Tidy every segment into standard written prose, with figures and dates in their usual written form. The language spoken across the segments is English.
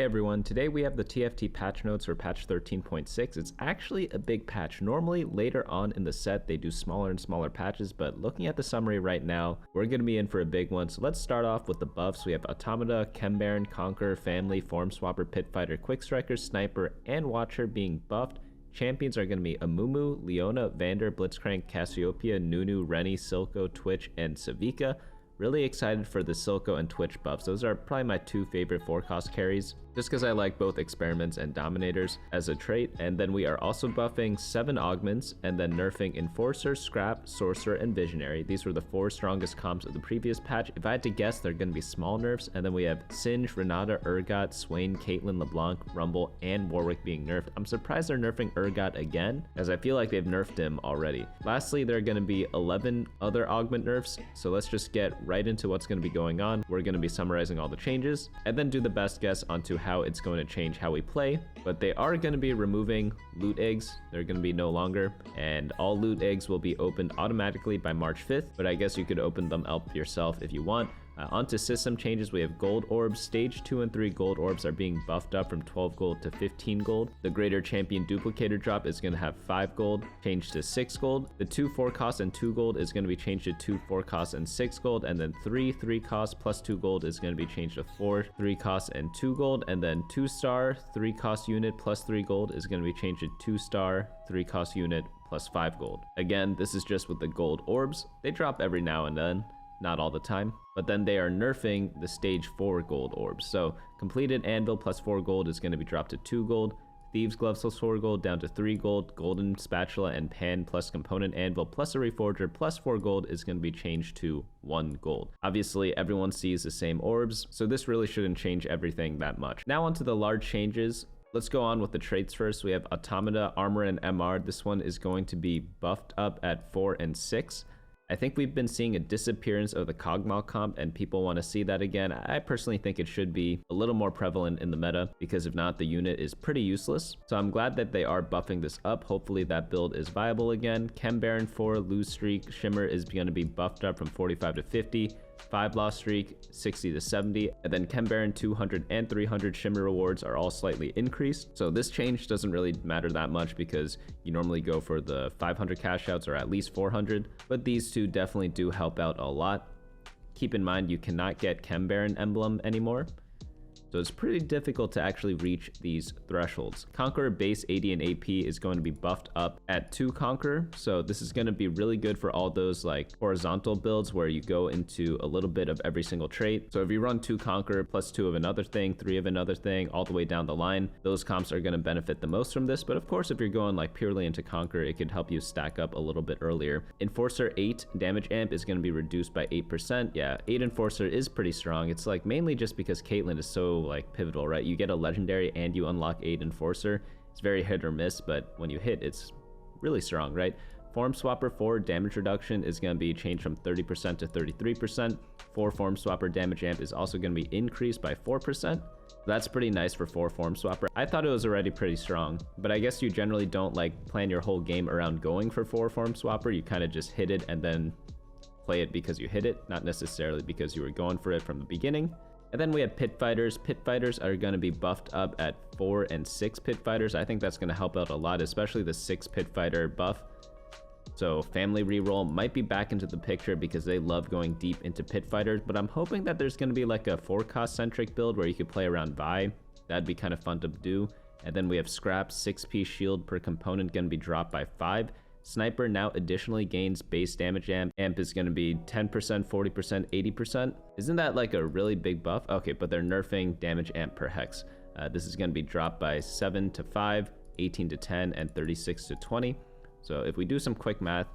Hey everyone, today we have the TFT patch notes for patch 13.6. It's actually a big patch. Normally later on in the set they do smaller and smaller patches, but looking at the summary right now, we're going to be in for a big one. So let's start off with the buffs. We have Automata, Chembaron, Conqueror, Family, Form Swapper, Pitfighter, Quick Striker, Sniper, and Watcher being buffed. Champions are going to be Amumu, Leona, Vander, Blitzcrank, Cassiopeia, Nunu, Rennie, Silco, Twitch, and Savika. Really excited for the Silco and Twitch buffs. Those are probably my two favorite 4-cost carries, just because I like both Experiments and Dominators as a trait. And then we are also buffing 7 Augments and then nerfing Enforcer, Scrap, Sorcerer, and Visionary. These were the 4 strongest comps of the previous patch. If I had to guess, they're going to be small nerfs. And then we have Singe, Renata, Urgot, Swain, Caitlyn, LeBlanc, Rumble, and Warwick being nerfed. I'm surprised they're nerfing Urgot again, as I feel like they've nerfed him already. Lastly, there are going to be 11 other Augment nerfs. So let's just get right into what's going to be going on. We're going to be summarizing all the changes and then do the best guess onto how it's going to change how we play. But they are going to be removing loot eggs. They're going to be no longer, and all loot eggs will be opened automatically by March 5th, but I guess you could open them up yourself if you want. Onto system changes, we have gold orbs. Stage 2 and 3 gold orbs are being buffed up from 12 gold to 15 gold. The greater champion duplicator drop is going to have 5 gold, changed to 6 gold. The 2 4-cost and 2 gold is going to be changed to 2 4-cost and 6 gold. And then 3 3-cost plus 2 gold is going to be changed to 4 3-cost and 2 gold. And then 2-star 3-cost unit plus 3 gold is going to be changed to 2-star 3-cost unit plus 5 gold. Again, this is just with the gold orbs. They drop every now and then, not all the time, but then they are nerfing the stage 4 gold orbs. So completed anvil plus 4 gold is going to be dropped to 2 gold. Thieves gloves plus 4 gold down to 3 gold. Golden spatula and pan plus component anvil plus a reforger plus 4 gold is going to be changed to 1 gold. Obviously everyone sees the same orbs, so this really shouldn't change everything that much. Now onto the large changes. Let's go on with the traits first. We have Automata, Armor, and MR. This one is going to be buffed up at 4 and 6. I think we've been seeing a disappearance of the Kog'Maw comp, and people want to see that again. I personally think it should be a little more prevalent in the meta, because if not, the unit is pretty useless. So I'm glad that they are buffing this up. Hopefully that build is viable again. Chembaron 4 Lose Streak Shimmer is going to be buffed up from 45 to 50. 5 Lost Streak 60 to 70, and then Chembaron 200 and 300 Shimmer rewards are all slightly increased. So this change doesn't really matter that much because you normally go for the 500 cash outs or at least 400, but these two definitely do help out a lot. Keep in mind you cannot get Chembaron emblem anymore, so it's pretty difficult to actually reach these thresholds. Conqueror base AD and AP is going to be buffed up at 2 Conqueror, so this is going to be really good for all those like horizontal builds where you go into a little bit of every single trait. So if you run 2 Conqueror plus 2 of another thing, 3 of another thing, all the way down the line, those comps are going to benefit the most from this. But of course, if you're going like purely into Conqueror, it could help you stack up a little bit earlier. Enforcer 8 damage amp is going to be reduced by 8%. Yeah, 8 Enforcer is pretty strong. It's like mainly just because Caitlyn is so like pivotal, right? You get a legendary and you unlock 8 Enforcer. It's very hit or miss, but when you hit, it's really strong, right? Form Swapper 4 damage reduction is going to be changed from 30% to 33%. 4 Form Swapper damage amp is also going to be increased by 4%. That's pretty nice for 4 Form Swapper. I thought it was already pretty strong, but I guess you generally don't like plan your whole game around going for 4 Form Swapper. You kind of just hit it and then play it because you hit it, not necessarily because you were going for it from the beginning. And then we have Pit Fighters. Pit Fighters are going to be buffed up at 4 and 6 Pit Fighters. I think that's going to help out a lot, especially the 6 Pit Fighter buff. So Family Reroll might be back into the picture because they love going deep into Pit Fighters, but I'm hoping that there's going to be like a 4-cost centric build where you could play around Vi. That'd be kind of fun to do. And then we have Scrap, 6p shield per component going to be dropped by 5. Sniper now additionally gains base damage amp. Amp is going to be 10%, 40%, 80%. Isn't that like a really big buff? Okay, but they're nerfing damage amp per hex. This is going to be dropped by 7 to 5, 18 to 10, and 36 to 20. So if we do some quick math,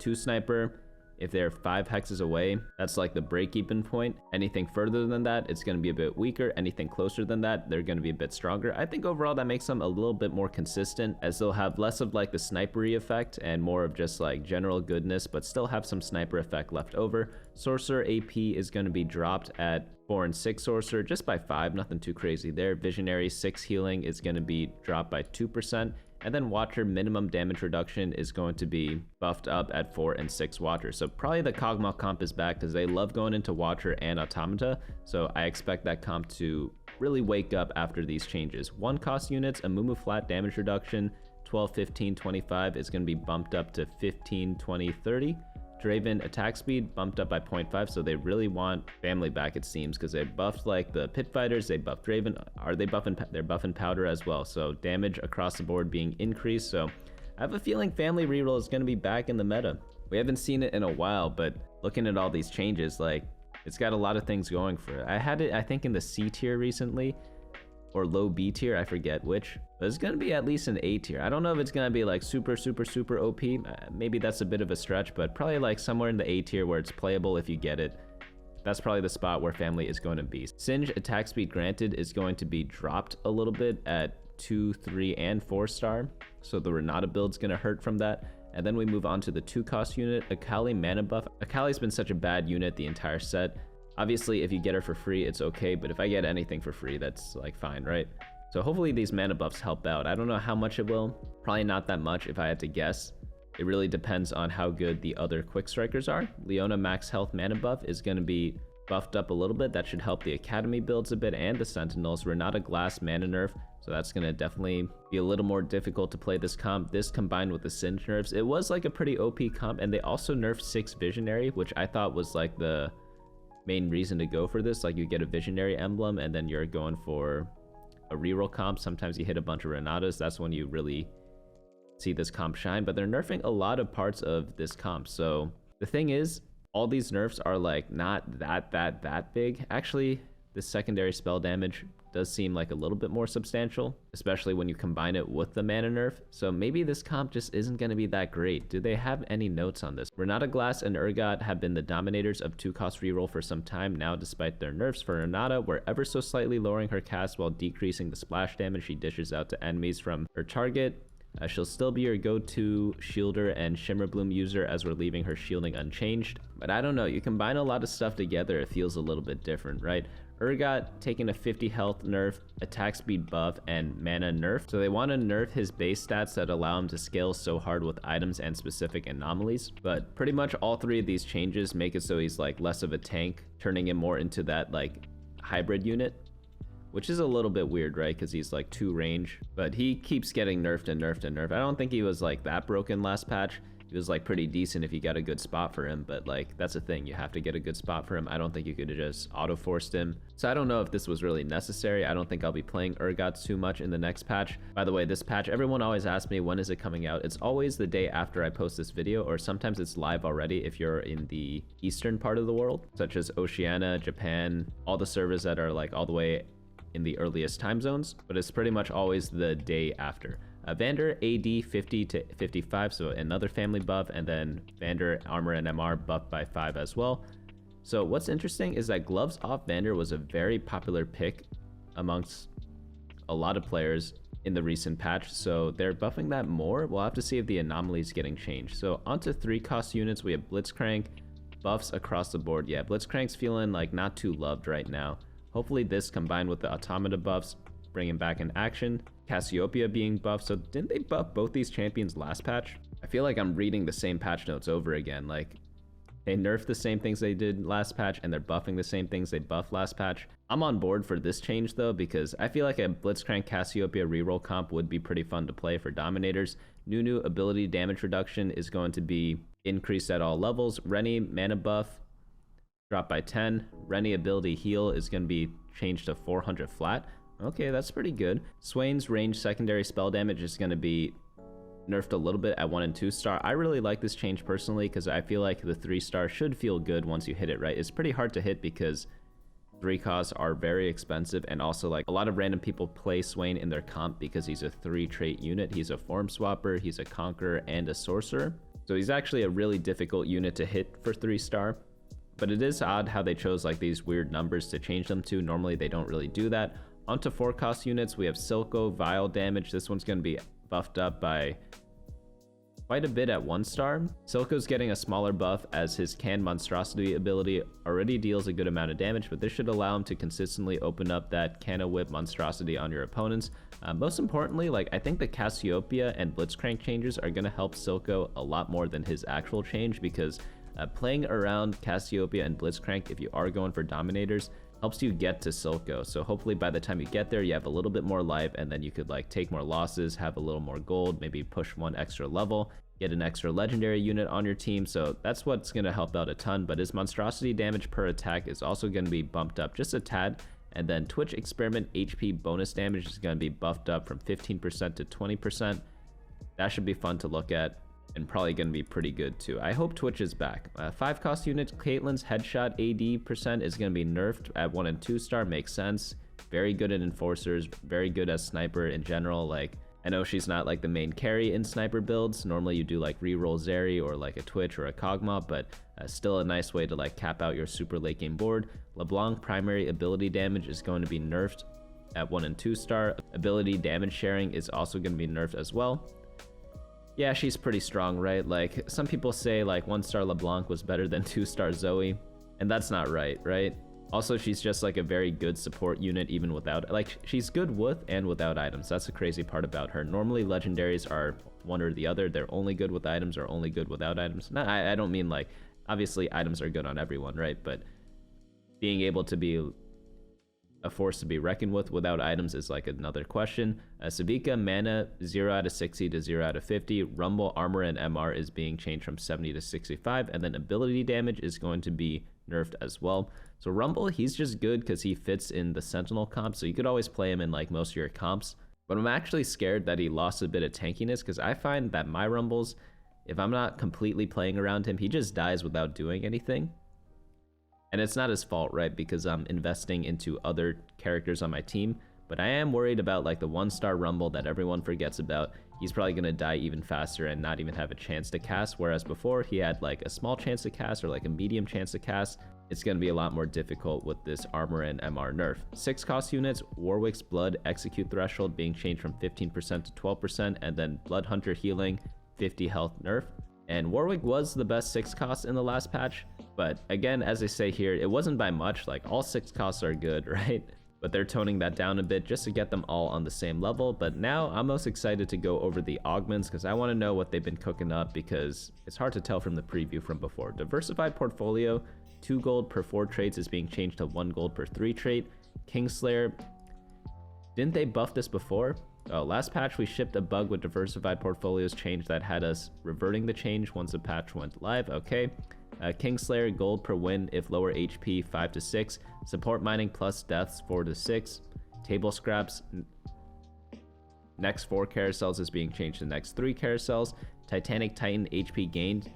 2 Sniper, if they're 5 hexes away, that's like the break-even point. Anything further than that, it's going to be a bit weaker. Anything closer than that, they're going to be a bit stronger. I think overall that makes them a little bit more consistent, as they'll have less of like the snipery effect and more of just like general goodness, but still have some sniper effect left over. Sorcerer AP is going to be dropped at 4 and 6 Sorcerer, just by 5, nothing too crazy there. Visionary 6 healing is going to be dropped by 2%. And then Watcher minimum damage reduction is going to be buffed up at 4 and 6 Watcher. So probably the Kog'Maw comp is back because they love going into Watcher and Automata. So I expect that comp to really wake up after these changes. 1 cost units, a Mumu flat damage reduction, 12, 15, 25 is going to be bumped up to 15, 20, 30. Draven attack speed bumped up by 0.5, so they really want family back, it seems, because they buffed like the pit fighters, they buffed Draven. Are they buffing? They're buffing powder as well, so damage across the board being increased. So I have a feeling family reroll is going to be back in the meta. We haven't seen it in a while, but looking at all these changes, like, it's got a lot of things going for it. I had it, I think, in the C tier recently, or low B tier, I forget which, but it's gonna be at least an A tier. I don't know if it's gonna be like super OP. Maybe that's a bit of a stretch, but probably like somewhere in the A tier where it's playable if you get it. That's probably the spot where family is going to be. Singe attack speed granted is going to be dropped a little bit at 2, 3, and 4 star, so the Renata build's gonna hurt from that. And then we move on to the 2 cost unit, Akali mana buff. Akali's been such a bad unit the entire set. Obviously, if you get her for free, it's okay, but if I get anything for free, that's like fine, right? So hopefully these mana buffs help out. I don't know how much it will. Probably not that much if I had to guess. It really depends on how good the other quick strikers are. Leona max health mana buff is going to be buffed up a little bit. That should help the academy builds a bit and the sentinels. Renata glass mana nerf, so that's going to definitely be a little more difficult to play this comp. This combined with the Singe nerfs, it was like a pretty OP comp, and they also nerfed 6 visionary, which I thought was like the main reason to go for this. Like, you get a visionary emblem and then you're going for a reroll comp. Sometimes you hit a bunch of Renatas, that's when you really see this comp shine. But they're nerfing a lot of parts of this comp, so the thing is, all these nerfs are like not that big. Actually, the secondary spell damage does seem like a little bit more substantial, especially when you combine it with the mana nerf. So maybe this comp just isn't going to be that great. Do they have any notes on this? Renata Glass and Urgot have been the dominators of 2 cost reroll for some time now, despite their nerfs. For Renata, we're ever so slightly lowering her cast while decreasing the splash damage she dishes out to enemies from her target. She'll still be your go-to shielder and Shimmer Bloom user, as we're leaving her shielding unchanged. But I don't know, you combine a lot of stuff together, it feels a little bit different, right? Urgot taking a 50 health nerf, attack speed buff, and mana nerf. So they want to nerf his base stats that allow him to scale so hard with items and specific anomalies. But pretty much all 3 of these changes make it so he's like less of a tank, turning him more into that like hybrid unit, which is a little bit weird, right? Because he's like 2 range, but he keeps getting nerfed and nerfed and nerfed. I don't think he was like that broken last patch. He was like pretty decent if you got a good spot for him, but like that's the thing, you have to get a good spot for him. I don't think you could have just auto-forced him. So I don't know if this was really necessary. I don't think I'll be playing Urgot too much in the next patch. By the way, this patch, everyone always asks me when is it coming out. It's always the day after I post this video, or sometimes it's live already if you're in the eastern part of the world, such as Oceania, Japan, all the servers that are like all the way in the earliest time zones, but it's pretty much always the day after. Vander AD 50 to 55, so another family buff, and then Vander armor and MR buffed by 5 as well. So what's interesting is that gloves off Vander was a very popular pick amongst a lot of players in the recent patch, so they're buffing that more. We'll have to see if the anomaly is getting changed. So onto 3 cost units, we have Blitzcrank, buffs across the board. Yeah, Blitzcrank's feeling like not too loved right now. Hopefully this combined with the Automata buffs bring him back in action. Cassiopeia being buffed, so didn't they buff both these champions last patch? I feel like I'm reading the same patch notes over again. Like, they nerfed the same things they did last patch and they're buffing the same things they buffed last patch. I'm on board for this change though, because I feel like a Blitzcrank Cassiopeia reroll comp would be pretty fun to play for dominators. Nunu ability damage reduction is going to be increased at all levels. Rennie mana buff dropped by 10. Rennie ability heal is going to be changed to 400 flat. Okay, that's pretty good. Swain's range secondary spell damage is going to be nerfed a little bit at 1 and 2 star. I really like this change personally because I feel like the 3 star should feel good once you hit it right. It's pretty hard to hit because 3 costs are very expensive, and also like a lot of random people play Swain in their comp because he's a 3 trait unit. He's a form swapper, he's a conqueror, and a sorcerer. So he's actually a really difficult unit to hit for 3 star. But it is odd how they chose like these weird numbers to change them to. Normally they don't really do that. Onto 4 cost units, we have Silco, Vile damage. This one's going to be buffed up by quite a bit at 1 star. Silco's getting a smaller buff as his Can Monstrosity ability already deals a good amount of damage, but this should allow him to consistently open up that Canna Whip Monstrosity on your opponents. Most importantly, like I think the Cassiopeia and Blitzcrank changes are going to help Silco a lot more than his actual change, because playing around Cassiopeia and Blitzcrank, if you are going for dominators, helps you get to Silco. So hopefully by the time you get there, you have a little bit more life, and then you could like take more losses, have a little more gold, maybe push one extra level, get an extra legendary unit on your team. So that's what's going to help out a ton. But his monstrosity damage per attack is also going to be bumped up just a tad. And then Twitch Experiment HP bonus damage is going to be buffed up from 15% to 20%. That should be fun to look at, and probably going to be pretty good too. I hope Twitch is back. 5 cost units, Caitlyn's headshot AD percent is going to be nerfed at 1 and 2 star. Makes sense. Very good at enforcers, very good as sniper in general. Like, I know she's not like the main carry in sniper builds. Normally you do like reroll Zeri or like a Twitch or a Kog'Maw, but still a nice way to like cap out your super late game board. LeBlanc primary ability damage is going to be nerfed at 1 and 2 star. Ability damage sharing is also going to be nerfed as well. Yeah, she's pretty strong, right? Like, some people say like 1-star LeBlanc was better than 2-star Zoe, and that's not right, right? Also, she's just like a very good support unit even without, like, she's good with and without items. That's the crazy part about her. Normally legendaries are one or the other. They're only good with items or only good without items. No, I don't mean like, obviously items are good on everyone, right? But being able to be a force to be reckoned with without items is like another question. Savika mana 0 out of 60 to 0 out of 50. Rumble armor and MR is being changed from 70 to 65, and then ability damage is going to be nerfed as well. So Rumble, he's just good because he fits in the Sentinel comp, so you could always play him in like most of your comps. But I'm actually scared that he lost a bit of tankiness, because I find that my Rumbles, if I'm not completely playing around him, he just dies without doing anything. And it's not his fault, right? Because I'm investing into other characters on my team. But I am worried about like the 1-star Rumble that everyone forgets about. He's probably going to die even faster and not even have a chance to cast. Whereas before he had like a small chance to cast or like a medium chance to cast. It's going to be a lot more difficult with this armor and MR nerf. 6 cost units, Warwick's Blood execute threshold being changed from 15% to 12%. And then Blood Hunter healing, 50 health nerf. And Warwick was the best 6 cost in the last patch, but again, as I say here, it wasn't by much. Like, all 6 costs are good, right? But they're toning that down a bit just to get them all on the same level. But now I'm most excited to go over the augments, because I want to know what they've been cooking up, because it's hard to tell from the preview from before. Diversified portfolio, 2 gold per 4 traits is being changed to 1 gold per 3 trait. Kingslayer, didn't they buff this before? Oh, last patch we shipped a bug with diversified portfolios change that had us reverting the change once the patch went live. Okay. Kingslayer, gold per win if lower HP 5 to 6. Support mining plus deaths 4 to 6. Table scraps, next 4 carousels is being changed to next 3 carousels. Titanic Titan HP gained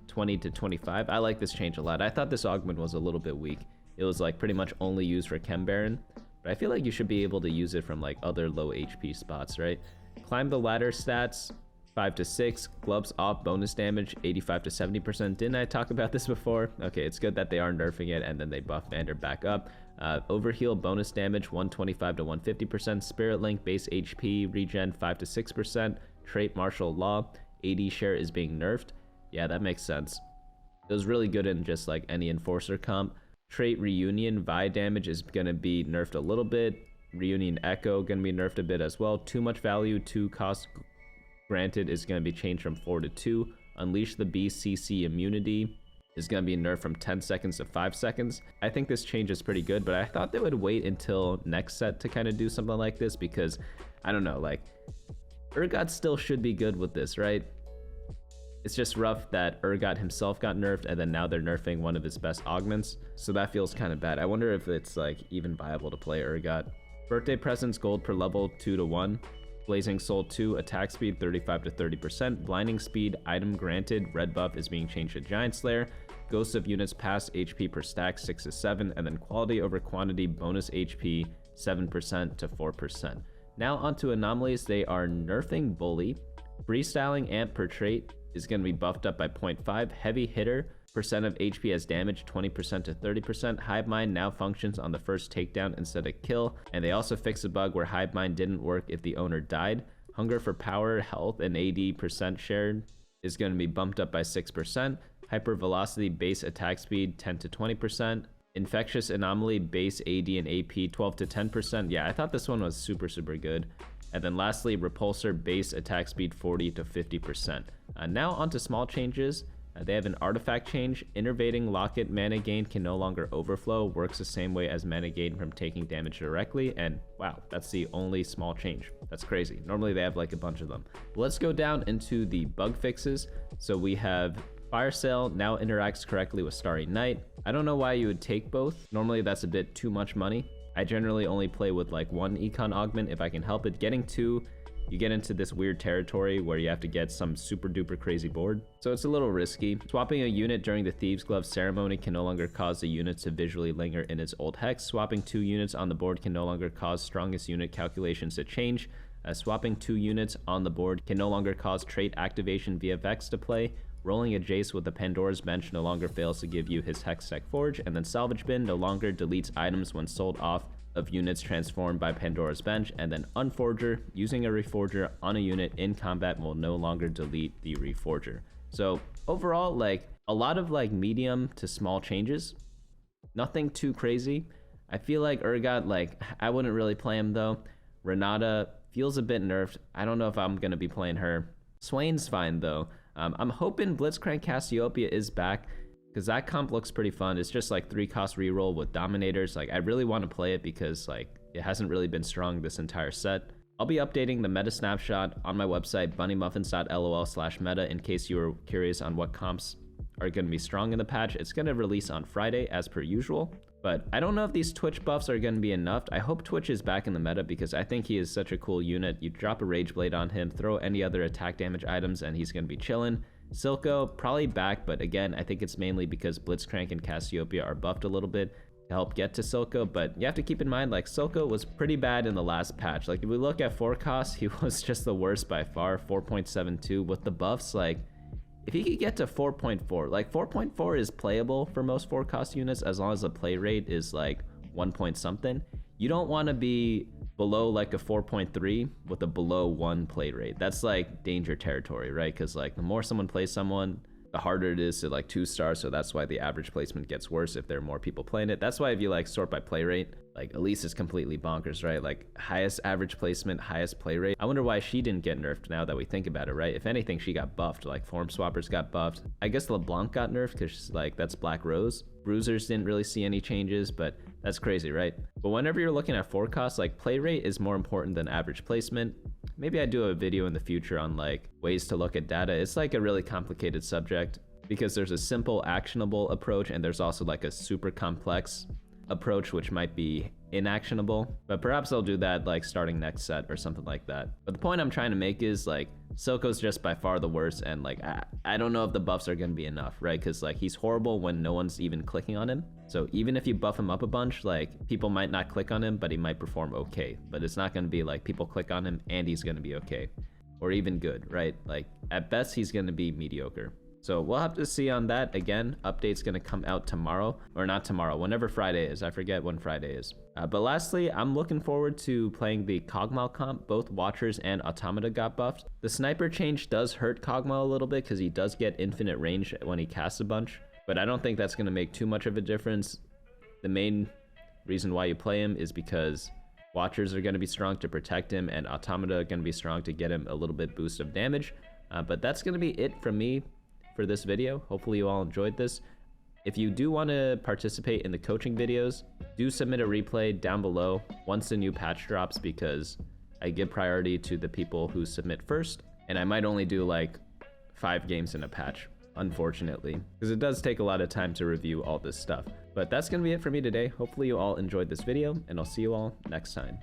20 to 25. I like this change a lot. I thought this augment was a little bit weak. It was like pretty much only used for Chem Baron. But I feel like you should be able to use it from like other low HP spots, right? Climb the ladder stats, 5 to 6. Gloves off bonus damage, 85 to 70%. Didn't I talk about this before? Okay, it's good that they are nerfing it and then they buff Vander back up. Overheal bonus damage, 125 to 150%. Spirit Link base HP regen, 5 to 6%. Trait Martial Law, AD share is being nerfed. Yeah, that makes sense. It was really good in just like any Enforcer comp. Trait Reunion, Vi damage is going to be nerfed a little bit. Reunion Echo going to be nerfed a bit as well. Too much value, 2 cost granted is going to be changed from 4 to 2. Unleash the Beast CC immunity is going to be nerfed from 10 seconds to 5 seconds. I think this change is pretty good, but I thought they would wait until next set to kind of do something like this, because I don't know, like Urgot still should be good with this, right? It's just rough that Urgot himself got nerfed, and then now they're nerfing one of his best augments. So that feels kind of bad. I wonder if it's like even viable to play Urgot. Birthday presents, gold per level, 2 to 1. Blazing Soul 2, attack speed 35 to 30%. Blinding speed, item granted, red buff is being changed to Giant Slayer. Ghost of units passed, HP per stack 6 to 7. And then quality over quantity, bonus HP 7% to 4%. Now onto anomalies. They are nerfing Bully. Freestyling amp per trait is going to be buffed up by 0.5. Heavy hitter, percent of HP as damage 20% to 30%. Hive Mind now functions on the first takedown instead of kill. And they also fixed a bug where Hive Mind didn't work if the owner died. Hunger for power, health, and AD percent shared is going to be bumped up by 6%. Hyper velocity base attack speed 10 to 20%. Infectious anomaly base AD and AP 12 to 10%. Yeah, I thought this one was super good. And then lastly, repulsor base attack speed 40 to 50%. Now onto small changes. They have an artifact change. Innervating Locket mana gain can no longer overflow. Works the same way as mana gain from taking damage directly. And wow, that's the only small change. That's crazy. Normally they have like a bunch of them. Let's go down into the bug fixes. So we have Fire Sail now interacts correctly with Starry Night. I don't know why you would take both. Normally that's a bit too much money. I generally only play with like one econ augment if I can help it. Getting two, you get into this weird territory where you have to get some super duper crazy board. So it's a little risky. Swapping a unit during the Thieves' Glove ceremony can no longer cause the unit to visually linger in its old hex. Swapping 2 units on the board can no longer cause strongest unit calculations to change. Swapping 2 units on the board can no longer cause trait activation via Vex to play. Rolling a Jace with the Pandora's Bench no longer fails to give you his Hextech Forge. And then Salvage Bin no longer deletes items when sold off of units transformed by Pandora's Bench. And then Unforger, using a Reforger on a unit in combat will no longer delete the Reforger. So overall, like a lot of like medium to small changes, nothing too crazy. I feel like Urgot, like I wouldn't really play him though. Renata feels a bit nerfed. I don't know if I'm gonna be playing her. Swain's fine though. I'm hoping Blitzcrank Cassiopeia is back, because that comp looks pretty fun. It's just like 3-cost reroll with Dominators. Like I really want to play it because like it hasn't really been strong this entire set. I'll be updating the meta snapshot on my website, bunnymuffins.lol/meta, in case you were curious on what comps are going to be strong in the patch. It's going to release on Friday as per usual. But I don't know if these Twitch buffs are going to be enough. I hope Twitch is back in the meta because I think he is such a cool unit. You drop a Rage Blade on him, throw any other attack damage items, and he's going to be chilling. Silco, probably back, but again, I think it's mainly because Blitzcrank and Cassiopeia are buffed a little bit to help get to Silco. But you have to keep in mind, like, Silco was pretty bad in the last patch. Like, if we look at 4 costs, he was just the worst by far, 4.72. With the buffs, like, if he could get to 4.4, like 4.4 is playable for most 4-cost units as long as the play rate is like 1 point something. You don't want to be below like a 4.3 with a below 1 play rate. That's like danger territory, right? Because like the more someone plays someone, the harder it is to like 2-star. So that's why the average placement gets worse if there are more people playing it. That's why if you like sort by play rate, like Elise is completely bonkers, right? Like highest average placement, highest play rate. I wonder why she didn't get nerfed now that we think about it, right? If anything, she got buffed. Like Form Swappers got buffed. I guess LeBlanc got nerfed because like that's Black Rose. Bruisers didn't really see any changes, but that's crazy, right? But whenever you're looking at 4 costs, like play rate is more important than average placement. Maybe I do a video in the future on like ways to look at data. It's like a really complicated subject because there's a simple actionable approach and there's also like a super complex approach which might be inactionable, but perhaps I'll do that like starting next set or something like that. But the point I'm trying to make is like Silco's just by far the worst, and like I don't know if the buffs are going to be enough, right? Because like he's horrible when no one's even clicking on him. So even if you buff him up a bunch, like people might not click on him, but he might perform okay. But it's not going to be like people click on him and he's going to be okay, or even good, right? Like at best he's going to be mediocre. So we'll have to see on that. Again, update's going to come out tomorrow, or not tomorrow, whenever Friday is. I forget when Friday is. But lastly, I'm looking forward to playing the Kog'Maw comp. Both Watchers and Automata got buffed. The Sniper change does hurt Kog'Maw a little bit because he does get infinite range when he casts a bunch, but I don't think that's going to make too much of a difference. The main reason why you play him is because Watchers are going to be strong to protect him, and Automata are going to be strong to get him a little bit boost of damage. But that's going to be it from me for this video. Hopefully you all enjoyed this. If you do want to participate in the coaching videos, do submit a replay down below once the new patch drops, because I give priority to the people who submit first, and I might only do like 5 games in a patch, unfortunately, because it does take a lot of time to review all this stuff. But that's going to be it for me today. Hopefully you all enjoyed this video, and I'll see you all next time.